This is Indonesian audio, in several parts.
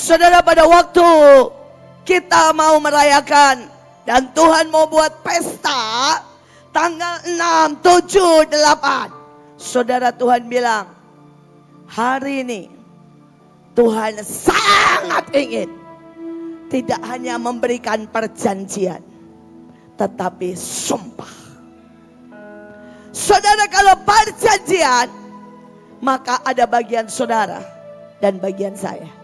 Saudara, pada waktu kita mau merayakan dan Tuhan mau buat pesta tanggal 6, 7, 8. Saudara, Tuhan bilang, hari ini Tuhan sangat ingin tidak hanya memberikan perjanjian, tetapi sumpah. Saudara, kalau perjanjian, maka ada bagian saudara dan bagian saya.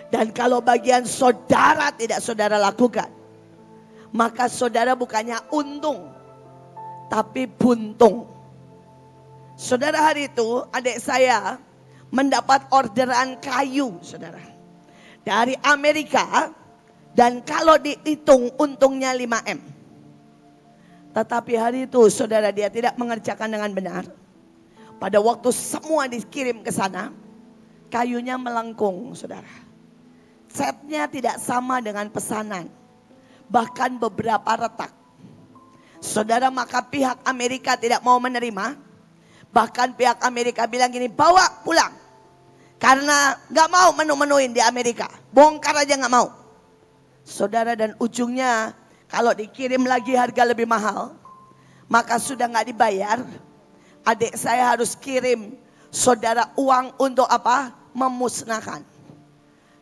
Dan kalau bagian saudara tidak saudara lakukan, maka saudara bukannya untung, tapi buntung. Saudara, hari itu adik saya mendapat orderan kayu, saudara, dari Amerika. Dan kalau dihitung untungnya 5M. Tetapi hari itu saudara, dia tidak mengerjakan dengan benar. Pada waktu semua dikirim ke sana, kayunya melengkung, saudara. Setnya tidak sama dengan pesanan. Bahkan beberapa retak. Saudara, maka pihak Amerika tidak mau menerima. Bahkan pihak Amerika bilang gini, bawa pulang. Karena gak mau menu-menuin di Amerika. Bongkar aja gak mau. Saudara, dan ujungnya kalau dikirim lagi harga lebih mahal, maka sudah gak dibayar. Adik saya harus kirim saudara uang untuk apa? Memusnahkan.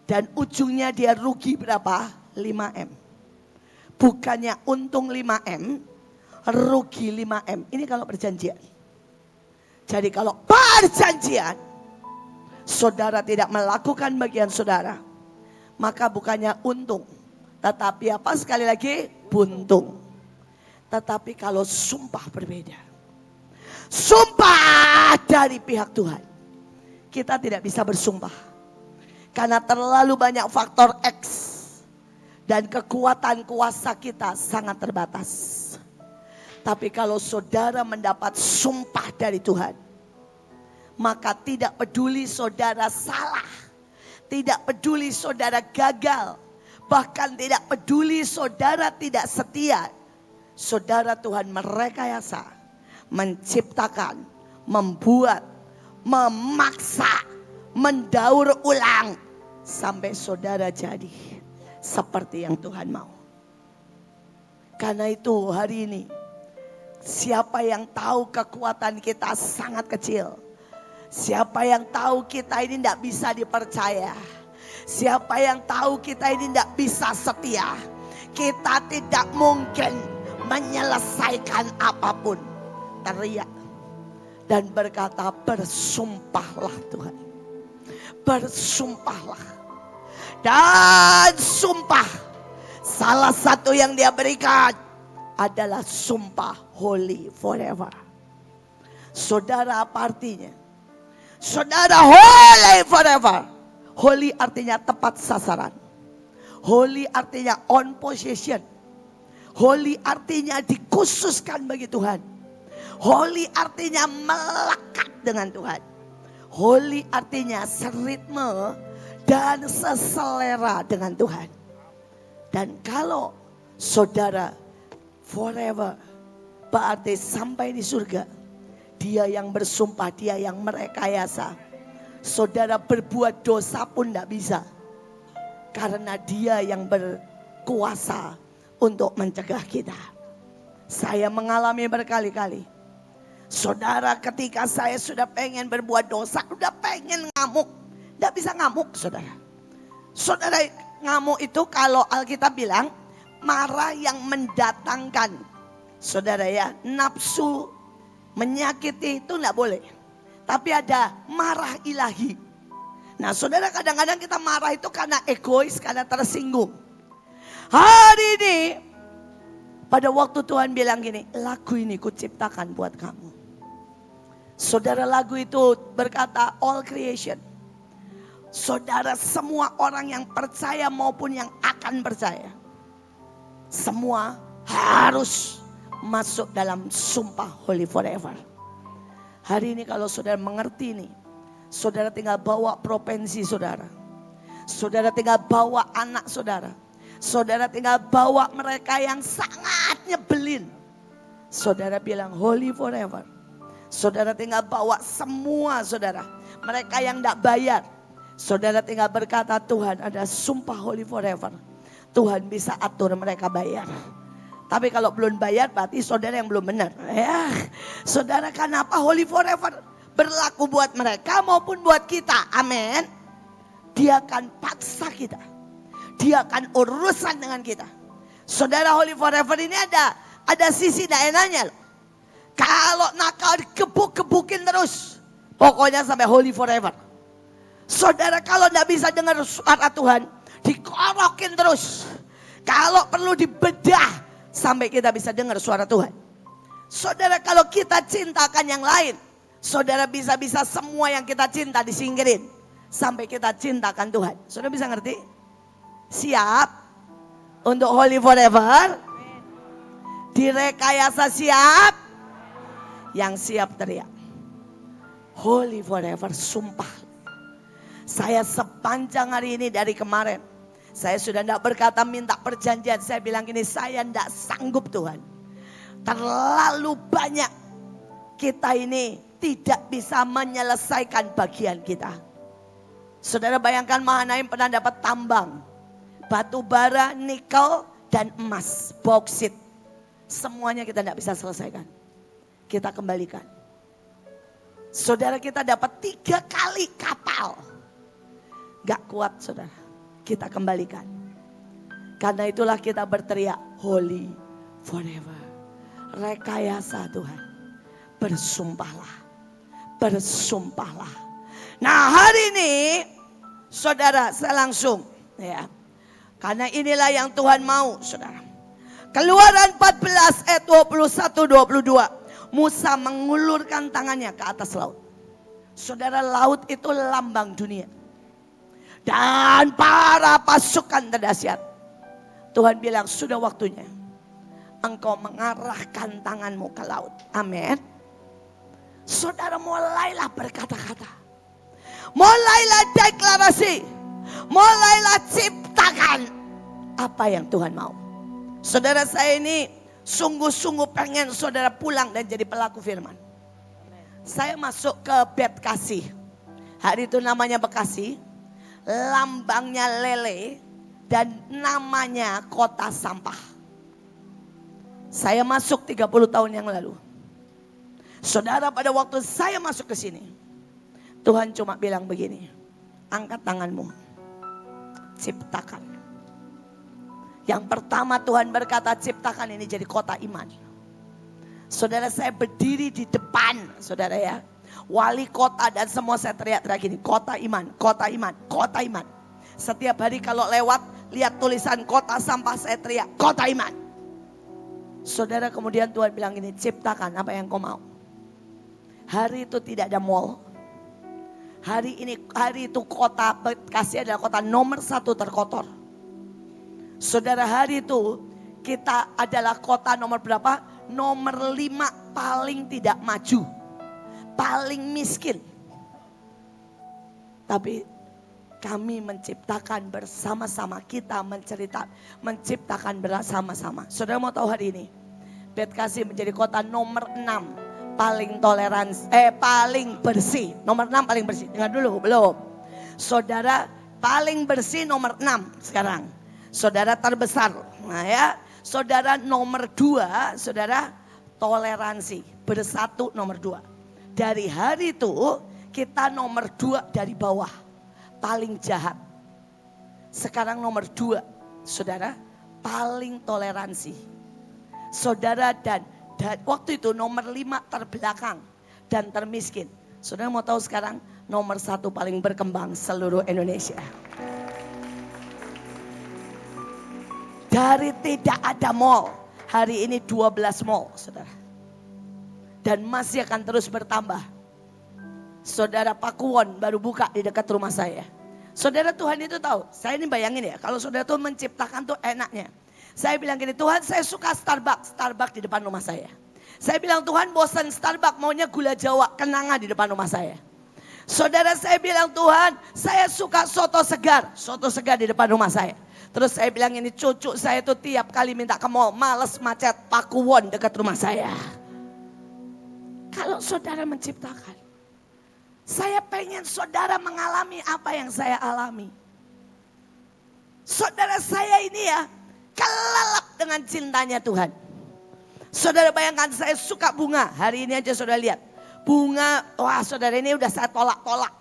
Dan ujungnya dia rugi berapa? 5M. Bukannya untung 5M, rugi 5M. Ini kalau perjanjian. Jadi kalau perjanjian, saudara tidak melakukan bagian saudara, maka bukannya untung, tetapi apa, sekali lagi, buntung. Tetapi kalau sumpah berbeda. Sumpah dari pihak Tuhan. Kita tidak bisa bersumpah. Karena terlalu banyak faktor X. Dan kekuatan kuasa kita sangat terbatas. Tapi kalau saudara mendapat sumpah dari Tuhan, maka tidak peduli saudara salah. Tidak peduli saudara gagal. Bahkan tidak peduli saudara tidak setia. Saudara, Tuhan merekayasa, menciptakan, membuat, memaksa, mendaur ulang sampai saudara jadi seperti yang Tuhan mau. Karena itu hari ini, siapa yang tahu kekuatan kita sangat kecil? Siapa yang tahu kita ini tidak bisa dipercaya? Siapa yang tahu kita ini tidak bisa setia? Kita tidak mungkin menyelesaikan apapun. Teriak dan berkata, bersumpahlah Tuhan. Bersumpahlah. Dan sumpah, salah satu yang dia berikan adalah sumpah holy forever. Saudara, apa artinya? Saudara, holy forever. Holy artinya tepat sasaran. Holy artinya on possession. Holy artinya dikhususkan bagi Tuhan. Holy artinya melekat dengan Tuhan. Holy artinya seritme dan seselera dengan Tuhan. Dan kalau saudara forever, berarti sampai di surga. Dia yang bersumpah, dia yang merekayasa. Saudara berbuat dosa pun tidak bisa. Karena dia yang berkuasa untuk mencegah kita. Saya mengalami berkali-kali. Saudara, ketika saya sudah pengen berbuat dosa, sudah pengen ngamuk. Tidak bisa ngamuk, saudara. Saudara, ngamuk itu kalau Alkitab bilang, marah yang mendatangkan. Saudara ya, nafsu menyakiti itu tidak boleh. Tapi ada marah ilahi. Nah saudara, kadang-kadang kita marah itu karena egois, karena tersinggung. Hari ini, pada waktu Tuhan bilang gini, lagu ini kuciptakan buat kamu. Saudara, lagu itu berkata all creation. Saudara, semua orang yang percaya maupun yang akan percaya, semua harus masuk dalam sumpah holy forever. Hari ini kalau saudara mengerti ini, saudara tinggal bawa provinsi saudara. Saudara tinggal bawa anak saudara. Saudara tinggal bawa mereka yang sangat nyebelin. Saudara bilang holy forever. Saudara tinggal bawa semua saudara. Mereka yang tidak bayar. Saudara tinggal berkata, Tuhan ada sumpah holy forever. Tuhan bisa atur mereka bayar. Tapi kalau belum bayar berarti saudara yang belum benar. Ya, saudara, kenapa holy forever berlaku buat mereka maupun buat kita. Amin. Dia akan paksa kita. Dia akan urusan dengan kita. Saudara, holy forever ini ada sisi tidak enaknya loh. Kalau nakal dikebuk-kebukin terus. Pokoknya sampai holy forever. Saudara, kalau tidak bisa dengar suara Tuhan, dikorokin terus. Kalau perlu dibedah sampai kita bisa dengar suara Tuhan. Saudara, kalau kita cintakan yang lain, saudara bisa-bisa semua yang kita cinta disingkirin. Sampai kita cintakan Tuhan. Saudara bisa ngerti? Siap untuk holy forever? Direkayasa siap? Yang siap teriak. Holy forever, sumpah. Saya sepanjang hari ini dari kemarin, saya sudah tidak berkata minta perjanjian. Saya bilang gini, saya tidak sanggup Tuhan. Terlalu banyak kita ini tidak bisa menyelesaikan bagian kita. Saudara bayangkan Mahanaim pernah dapat tambang. Batu bara, nikel, dan emas, bauksit. Semuanya kita tidak bisa selesaikan. Kita kembalikan. Saudara, kita dapat 3 kali kapal. Gak kuat saudara, kita kembalikan. Karena itulah kita berteriak, holy forever. Rekayasa Tuhan. Bersumpahlah. Bersumpahlah. Nah hari ini, saudara, saya langsung. Ya, karena inilah yang Tuhan mau saudara. Keluaran 14 ayat 21-22. Musa mengulurkan tangannya ke atas laut. Saudara, laut itu lambang dunia. Dan para pasukan terdahsyat. Tuhan bilang sudah waktunya engkau mengarahkan tanganmu ke laut. Amin. Saudara, mulailah berkata-kata. Mulailah deklarasi. Mulailah ciptakan apa yang Tuhan mau. Saudara, saya ini sungguh-sungguh pengen saudara pulang dan jadi pelaku firman. Saya masuk ke bed kasih. Hari itu namanya Bekasi. Lambangnya lele dan namanya kota sampah. Saya masuk 30 tahun yang lalu. Saudara, pada waktu saya masuk ke sini, Tuhan cuma bilang begini, angkat tanganmu, ciptakan. Yang pertama Tuhan berkata, ciptakan ini jadi kota iman. Saudara, saya berdiri di depan, saudara ya. Wali kota dan semua saya teriak-teriak gini, kota iman, kota iman, kota iman. Setiap hari kalau lewat, lihat tulisan kota sampah, saya teriak, kota iman. Saudara, kemudian Tuhan bilang gini, ciptakan apa yang kau mau. Hari itu tidak ada mall. Hari itu kota Bekasi adalah kota nomor 1 terkotor. Saudara, hari itu kita adalah kota nomor berapa? Nomor 5 paling tidak maju. Paling miskin. Tapi kami menciptakan bersama-sama. Kita menciptakan bersama-sama. Saudara mau tahu hari ini? Bekasi menjadi kota nomor 6 paling toleransi, paling bersih. Nomor 6 paling bersih. Dengar dulu, belum. Saudara, paling bersih nomor 6 sekarang. Saudara terbesar. Nah ya, saudara nomor 2, saudara toleransi. Bersatu nomor 2. Dari hari itu kita nomor 2 dari bawah. Paling jahat. Sekarang nomor 2, saudara, paling toleransi. Saudara, dan waktu itu nomor 5 terbelakang dan termiskin. Saudara mau tahu sekarang nomor 1 paling berkembang seluruh Indonesia. Dari tidak ada mall, hari ini 12 mall, saudara. Dan masih akan terus bertambah. Saudara, Pakuwon baru buka di dekat rumah saya. Saudara, Tuhan itu tahu. Saya ini bayangin ya, kalau saudara tuh menciptakan tuh enaknya. Saya bilang gini, Tuhan saya suka Starbucks. Starbucks di depan rumah saya. Saya bilang, Tuhan bosan Starbucks, maunya gula Jawa, kenanga di depan rumah saya. Saudara, saya bilang, Tuhan saya suka soto segar. Soto segar di depan rumah saya. Terus saya bilang ini, cucu saya tuh tiap kali minta ke mall, males macet, Pakuwon dekat rumah saya. Kalau saudara menciptakan, Saya pengen saudara mengalami apa yang saya alami. Saudara saya ini ya kelelep dengan cintanya Tuhan. Saudara bayangkan saya suka bunga. Hari ini aja saudara lihat. Bunga, wah saudara ini udah saya tolak-tolak.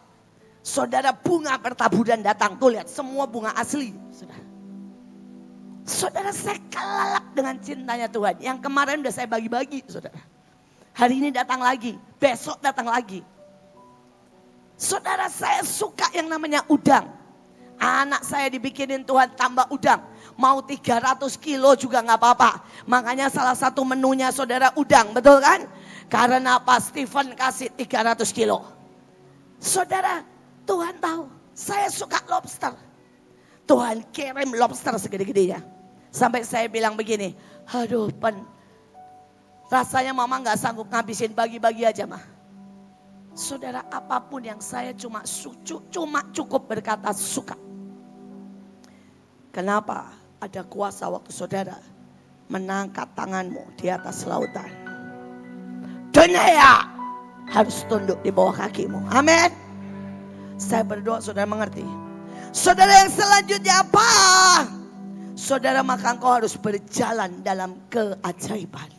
Saudara bunga pertaburan datang. Tuh lihat semua bunga asli. Saudara saya kelelep dengan cintanya Tuhan. Yang kemarin udah saya bagi-bagi saudara. Hari ini datang lagi. Besok datang lagi. Saudara saya suka yang namanya udang. Anak saya dibikinin Tuhan tambah udang. Mau 300 kilo juga gak apa-apa. Makanya salah satu menunya saudara udang. Betul kan? Karena apa? Stephen kasih 300 kilo. Saudara, Tuhan tahu. Saya suka lobster. Tuhan kirim lobster segede-gedenya. Sampai saya bilang begini. Aduh rasanya mama gak sanggup ngabisin, bagi-bagi aja mah. Saudara, apapun yang saya cuma cukup berkata suka. Kenapa? Ada kuasa waktu saudara menangkat tanganmu di atas lautan. Dunia harus tunduk di bawah kakimu. Amin. Saya berdoa saudara mengerti. Saudara yang selanjutnya apa? Saudara, maka engkau harus berjalan dalam keajaiban.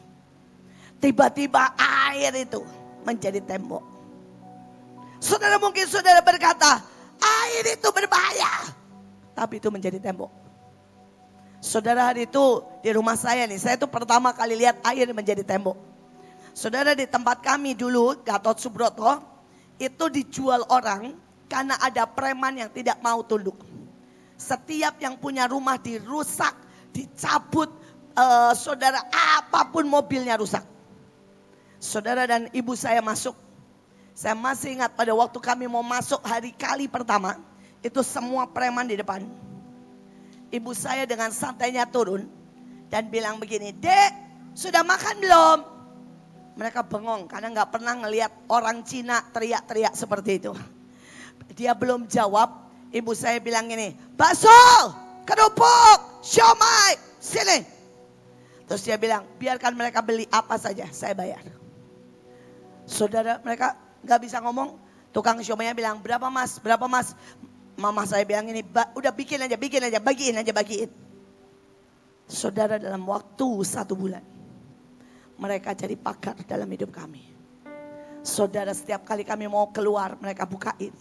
Tiba-tiba air itu menjadi tembok. Saudara, mungkin saudara berkata, air itu berbahaya. Tapi itu menjadi tembok. Saudara, hari itu di rumah saya nih, saya tuh pertama kali lihat air menjadi tembok. Saudara, di tempat kami dulu, Gatot Subroto, itu dijual orang karena ada preman yang tidak mau tunduk. Setiap yang punya rumah dirusak, dicabut, saudara, apapun mobilnya rusak. Saudara dan ibu saya masuk. Saya masih ingat pada waktu kami mau masuk hari kali pertama, itu semua preman di depan. Ibu saya dengan santainya turun dan bilang begini, Dek, sudah makan belum? Mereka bengong karena gak pernah ngelihat orang Cina teriak-teriak seperti itu. Dia belum jawab, ibu saya bilang gini, bakso, kerupuk, siomay, sini. Terus dia bilang, biarkan mereka beli apa saja, saya bayar. Saudara, mereka gak bisa ngomong. Tukang siomaynya bilang, berapa mas, berapa mas? Mama saya bilang ini, udah bikin aja, bagiin aja. Saudara, dalam waktu 1 bulan, mereka jadi pakar dalam hidup kami. Saudara, setiap kali kami mau keluar, mereka bukain.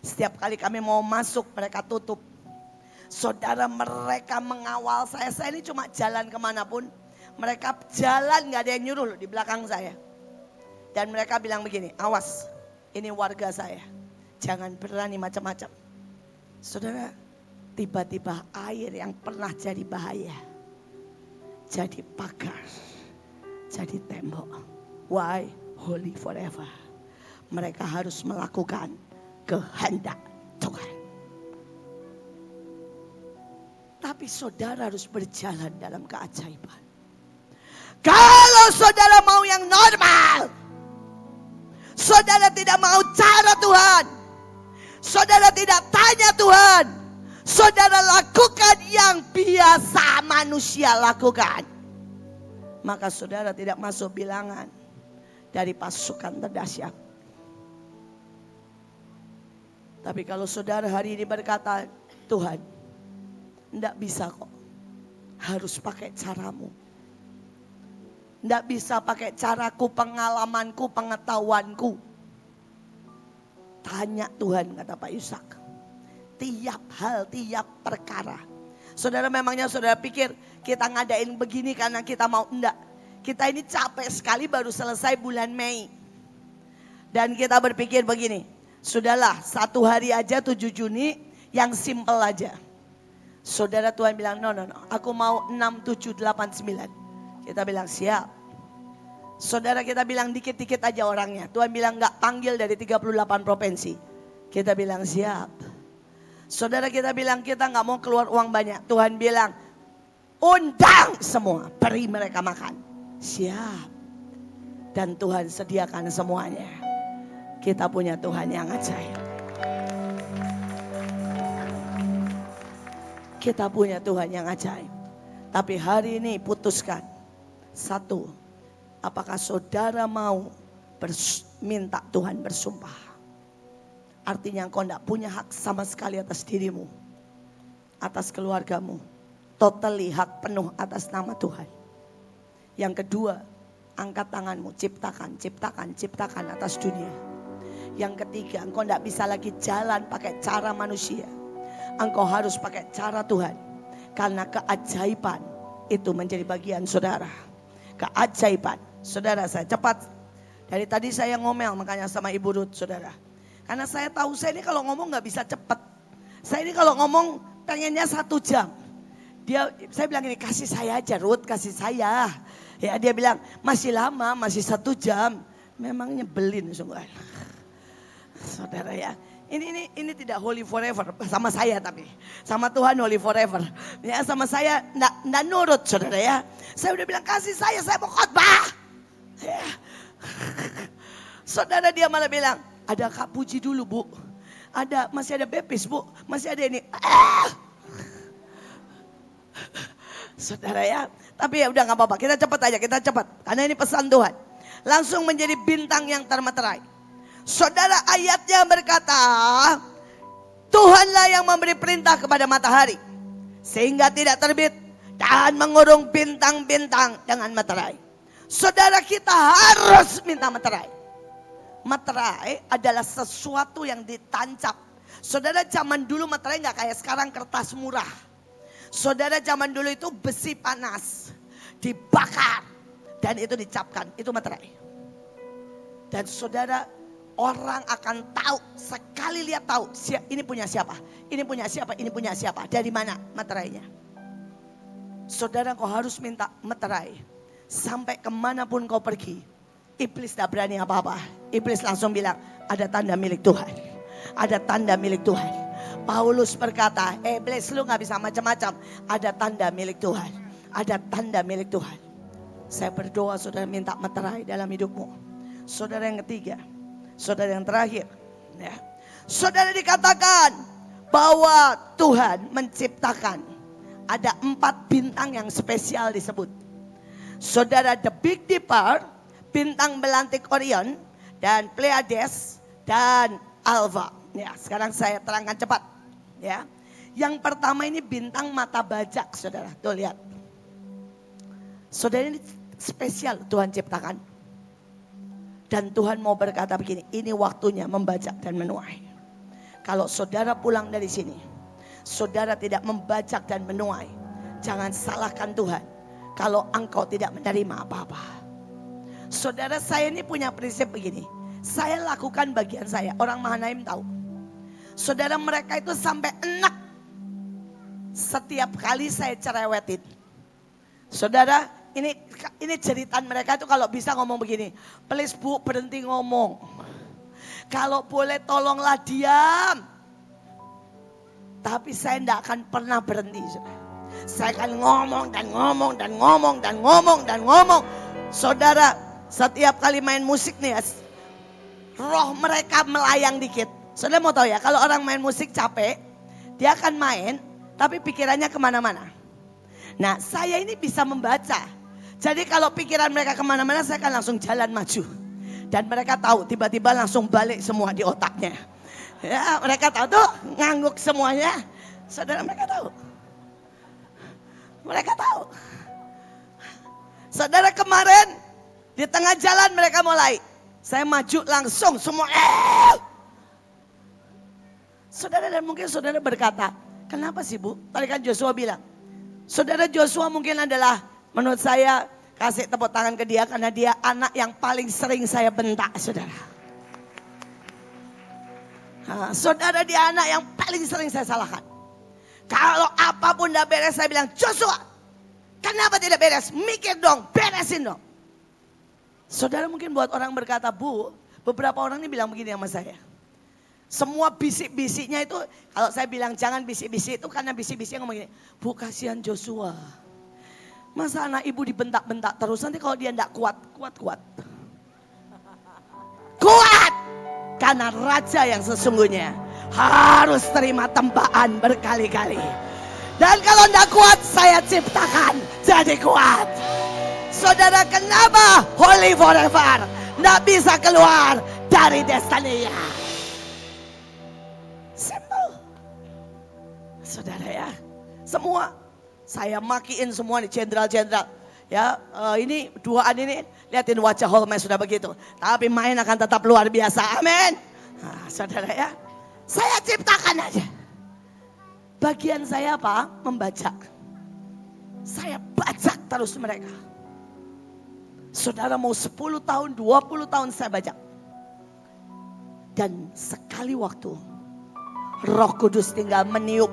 Setiap kali kami mau masuk, mereka tutup. Saudara, mereka mengawal saya. Saya ini cuma jalan kemanapun. Mereka jalan, gak ada yang nyuruh loh di belakang saya. Dan mereka bilang begini, awas, ini warga saya. Jangan berani macam-macam. Saudara, tiba-tiba air yang pernah jadi bahaya, jadi pagar, jadi tembok. Why? Holy forever. Mereka harus melakukan kehendak Tuhan. Tapi saudara harus berjalan dalam keajaiban. Kalau saudara mau yang normal, saudara tidak mau cara Tuhan, saudara tidak tanya Tuhan, saudara lakukan yang biasa manusia lakukan, maka saudara tidak masuk bilangan dari pasukan terdahsyat. Tapi kalau saudara hari ini berkata, Tuhan, enggak bisa kok, harus pakai caramu. Enggak bisa pakai caraku, pengalamanku, pengetahuanku. Tanya Tuhan, kata Pak Yusak. Tiap hal, tiap perkara. Saudara, memangnya saudara pikir kita ngadain begini karena kita mau? Enggak. Kita ini capek sekali, baru selesai bulan Mei. Dan kita berpikir begini, sudahlah 1 hari aja 7 Juni yang simple aja. Saudara, Tuhan bilang no, aku mau 6, 7, 8, 9. Kita bilang siap. Saudara, kita bilang dikit-dikit aja orangnya. Tuhan bilang gak panggil dari 38 provinsi. Kita bilang siap. Saudara, kita bilang kita gak mau keluar uang banyak. Tuhan bilang undang semua, beri mereka makan. Siap. Dan Tuhan sediakan semuanya. Kita punya Tuhan yang ajaib. Kita punya Tuhan yang ajaib. Tapi hari ini putuskan. 1, apakah saudara mau minta Tuhan bersumpah? artinya engkau tidak punya hak sama sekali atas dirimu, atas keluargamu. Totally hak penuh atas nama Tuhan. Yang kedua, angkat tanganmu, ciptakan, ciptakan, ciptakan atas dunia. Yang ketiga, engkau tidak bisa lagi jalan pakai cara manusia. Engkau harus pakai cara Tuhan. Karena keajaiban itu menjadi bagian saudara. Keajaiban. Saudara, saya cepat. Dari tadi saya ngomel makanya sama Ibu Ruth, saudara. Karena saya tahu saya ini kalau ngomong gak bisa cepat. Saya ini kalau ngomong pengennya 1 jam. Saya bilang ini, kasih saya aja Ruth, kasih saya. Ya, dia bilang masih lama, masih 1 jam. Memang nyebelin sungguh. Saudara ya, ini tidak holy forever sama saya, tapi sama Tuhan holy forever. Ya, sama saya nggak nurut, saudara ya. Saya udah bilang kasih saya mau khotbah. Ya. Saudara, dia malah bilang, ada Kak Puji dulu Bu, masih ada Bepis Bu, masih ada ini. Saudara ya, tapi ya udah nggak apa-apa, kita cepat aja, kita cepat, karena ini pesan Tuhan. Langsung menjadi bintang yang termeterai. Saudara, ayatnya berkata, Tuhanlah yang memberi perintah kepada matahari sehingga tidak terbit dan mengurung bintang-bintang dengan meterai. Saudara, kita harus minta meterai. Meterai adalah sesuatu yang ditancap. Saudara, zaman dulu meterai gak kayak sekarang kertas murah. Saudara, zaman dulu itu besi panas, dibakar, dan itu dicapkan, itu meterai. Dan saudara, orang akan tahu, sekali lihat tahu, ini punya siapa, ini punya siapa, ini punya siapa, dari mana meterainya. Saudara, kau harus minta meterai. Sampai kemanapun kau pergi, iblis tidak berani apa-apa. Iblis langsung bilang, ada tanda milik Tuhan. Ada tanda milik Tuhan. Paulus berkata, iblis lu gak bisa macam-macam. Ada tanda milik Tuhan. Ada tanda milik Tuhan. Saya berdoa saudara minta meterai dalam hidupmu. Saudara yang ketiga, saudara yang terakhir, ya. Saudara, dikatakan bahwa Tuhan menciptakan ada 4 bintang yang spesial disebut. Saudara, the Big Dipper, bintang belantik Orion, dan Pleiades dan Alpha. Ya, sekarang saya terangkan cepat. Ya, yang pertama ini bintang mata bajak, saudara. Tuh lihat, saudara, ini spesial Tuhan ciptakan. Dan Tuhan mau berkata begini, ini waktunya membajak dan menuai. Kalau saudara pulang dari sini, saudara tidak membajak dan menuai, jangan salahkan Tuhan kalau engkau tidak menerima apa-apa. Saudara, saya ini punya prinsip begini, saya lakukan bagian saya, orang Mahanaim tahu. Saudara, mereka itu sampai enak setiap kali saya cerewetin. Saudara, ini jeritan mereka itu kalau bisa ngomong begini, please Bu, berhenti ngomong. Kalau boleh tolonglah diam. Tapi saya tidak akan pernah berhenti. Saya akan ngomong dan ngomong dan ngomong dan ngomong dan ngomong. Saudara, setiap kali main musik nih, roh mereka melayang dikit. Saudara mau tahu ya, kalau orang main musik capek, dia akan main, tapi pikirannya kemana-mana. Nah, saya ini bisa membaca. Jadi kalau pikiran mereka kemana-mana, saya akan langsung jalan maju. Dan mereka tahu, tiba-tiba langsung balik semua di otaknya. Ya, mereka tahu tuh, ngangguk semuanya. Saudara, mereka tahu. Mereka tahu. Saudara, kemarin di tengah jalan mereka mulai. Saya maju langsung semua. Saudara, dan mungkin saudara berkata, kenapa sih Bu? Tadi kan Joshua bilang. Saudara, Joshua mungkin adalah, menurut saya, kasih tepuk tangan ke dia karena dia anak yang paling sering saya bentak, saudara. Saudara, dia anak yang paling sering saya salahkan. Kalau apapun udah beres, saya bilang, Joshua, kenapa tidak beres? Mikir dong, beresin dong. Saudara, mungkin buat orang berkata, Bu, beberapa orang ini bilang begini sama saya. Semua bisik-bisiknya itu, kalau saya bilang jangan bisik-bisik itu karena bisik-bisiknya ngomong gini, Bu, kasihan Joshua. Masa anak ibu dibentak-bentak terus, nanti kalau dia tidak kuat. Kuat! Karena raja yang sesungguhnya harus terima tempaan berkali-kali. Dan kalau tidak kuat, saya ciptakan jadi kuat. Saudara, kenapa holy forever? Tidak bisa keluar dari destiny-nya. saudara ya. Semua. Saya makiin semua nih jenderal-jenderal. Ya, ini duaan ini, lihatin wajah Holmes sudah begitu. Tapi main akan tetap luar biasa. Amin. Nah, saudara ya. Saya ciptakan aja. Bagian saya apa? Membajak. Saya bajak terus mereka. Saudara mau 10 tahun, 20 tahun saya bajak. Dan sekali waktu Roh Kudus tinggal meniup.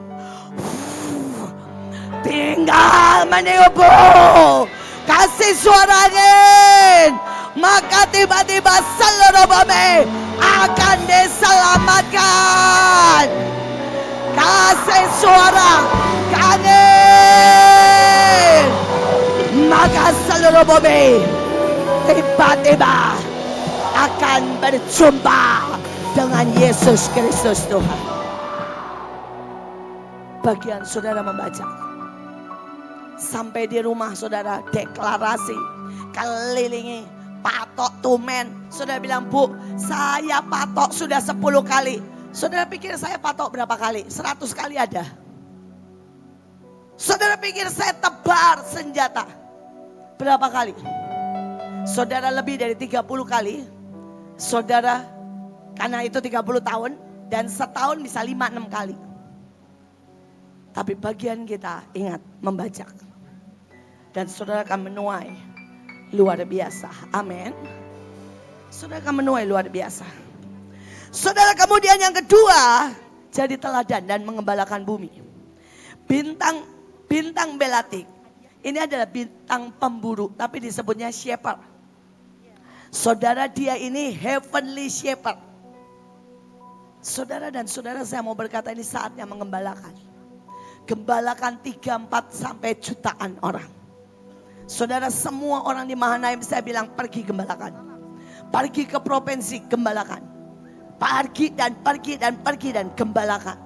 Tinggal meniup. Kasih suara angin. Maka tiba-tiba seluruh bumi akan diselamatkan. Kasih suara angin. Maka seluruh bumi tiba-tiba akan berjumpa dengan Yesus Kristus Tuhan. Bagian saudara membaca. Sampai di rumah saudara deklarasi. Kelilingi. Patok tumen. Saudara bilang, Bu, saya patok sudah 10 kali. Saudara pikir saya patok berapa kali? 100 kali ada. Saudara pikir saya tebar senjata berapa kali? Saudara lebih dari 30 kali. Saudara, karena itu 30 tahun. Dan setahun bisa 5-6 kali. Tapi bagian kita ingat membajak. Dan saudara akan menuai luar biasa. Amin. Saudara akan menuai luar biasa. Saudara, kemudian yang kedua, jadi teladan dan mengembalakan bumi. Bintang Belatik. Ini adalah bintang pemburu, tapi disebutnya shepherd. Saudara, dia ini heavenly shepherd. Saudara dan saudara, saya mau berkata ini saatnya mengembalakan. Gembalakan 3, 4 sampai jutaan orang. Saudara, semua orang di Mahanaim saya bilang pergi gembalakan. Pergi ke provinsi gembalakan. Pergi dan gembalakan.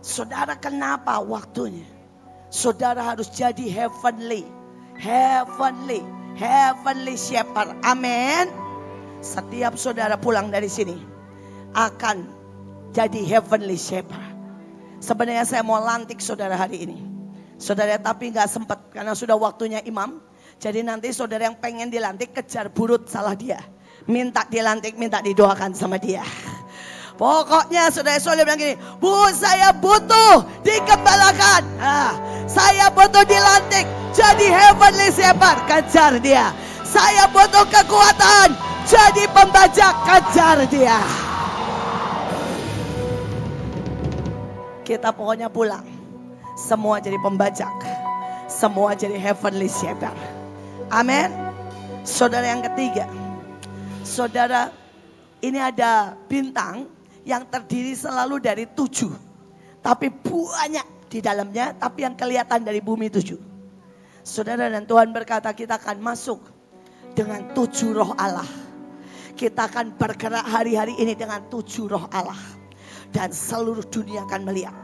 Saudara, kenapa waktunya? Saudara harus jadi heavenly shepherd. Amin. Setiap saudara pulang dari sini akan jadi heavenly shepherd. Sebenarnya saya mau lantik saudara hari ini. Saudara, tapi gak sempat karena sudah waktunya imam. Jadi nanti saudara yang pengen dilantik kejar burut salah dia. Minta dilantik, minta didoakan sama dia. Pokoknya saudara bilang gini, Bu, saya butuh dikembalakan. Saya butuh dilantik jadi heavenly shepherd, kejar dia. Saya butuh kekuatan jadi pembajak, kejar dia. Kita pokoknya pulang. Semua jadi pembajak. Semua jadi heavenly shepherd. Amin. Saudara, yang ketiga. Saudara, ini ada bintang yang terdiri selalu dari 7. Tapi banyak di dalamnya. Tapi yang kelihatan dari bumi 7. Saudara, dan Tuhan berkata kita akan masuk dengan 7 roh Allah. Kita akan bergerak hari-hari ini dengan 7 roh Allah. Dan seluruh dunia akan melihat.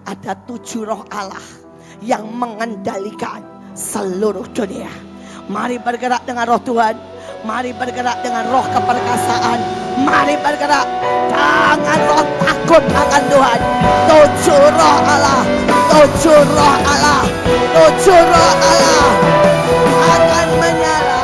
Ada 7 roh Allah yang mengendalikan seluruh dunia. Mari bergerak dengan roh Tuhan. Mari bergerak dengan roh keperkasaan. Mari bergerak dengan roh takut akan Tuhan. 7 roh Allah. 7 roh Allah. 7 roh Allah akan menyala.